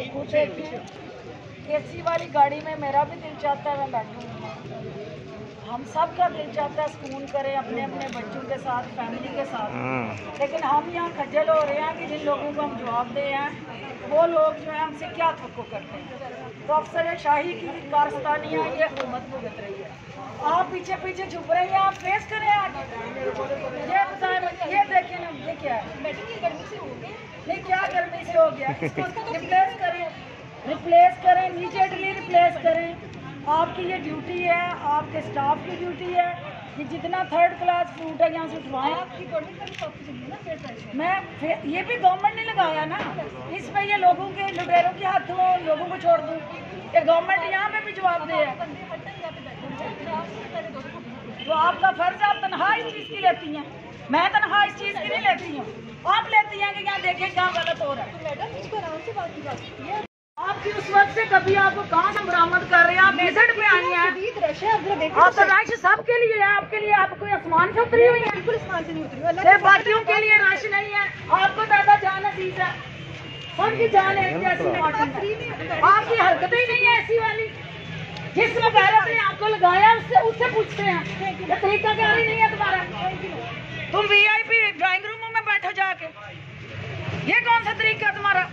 खुद एसी वाली गाड़ी में मेरा भी दिल चाहता है मैं बैठूँ, हम सब का दिल चाहता है सुकून करें अपने अपने बच्चों के साथ, फैमिली के साथ। लेकिन हम यहाँ खज्जल हो रहे हैं कि जिन लोगों को हम जवाब दे हैं वो लोग जो है हमसे क्या थको करते हैं। तो अफसरशाही की कारस्तानियाँ ये हुकूमत भुगत रही है। आप पीछे पीछे छुप रहे हैं, आप फेस करें आगे। ये बताएं, ये देखें ना, ये क्या है? गर्मी से हो गया नहीं, क्या गर्मी से हो गया? इसको रिप्लेस करें, इमीडिएटली रिप्लेस करें। आपकी ये ड्यूटी है, आपके स्टाफ की ड्यूटी है कि जितना थर्ड क्लास फूड है यहाँ से उठवाएं। मैं ये भी गवर्नमेंट ने लगाया ना, इसमें ये लोगों के लुटेरों के हाथों लोगों को छोड़ दूँ कि गवर्नमेंट यहाँ पे भी जवाब दे। तो आपका फर्ज है, आप तनख्वाह इस चीज़ की लेती हैं, मैं तनख्वाह इस चीज़ की नहीं लेती हूँ। आप लेती हैं कि यहाँ देखें क्या गलत हो रहा है। आपकी उस वक्त से कभी आपको कहाँ से बरामद कर रहे हैं? आप विजिट पे आई हैं, आप तो रश सबके लिए है, आपके लिए आप कोई आसमान से उतरी हुई है? बिल्कुल आसमान से नहीं उतरी, बाकियों के लिए रश नहीं है। आपको ज्यादा जान अजीज है, उनकी जान है, आपकी हरकतें ही नहीं है ऐसी वाली। जिस मुबारक ने आपको लगाया उससे पूछते हैं ये तरीका क्या नहीं है तुम्हारा? तुम VIP ड्राइंग रूम में बैठो जाके, ये कौन सा तरीका तुम्हारा?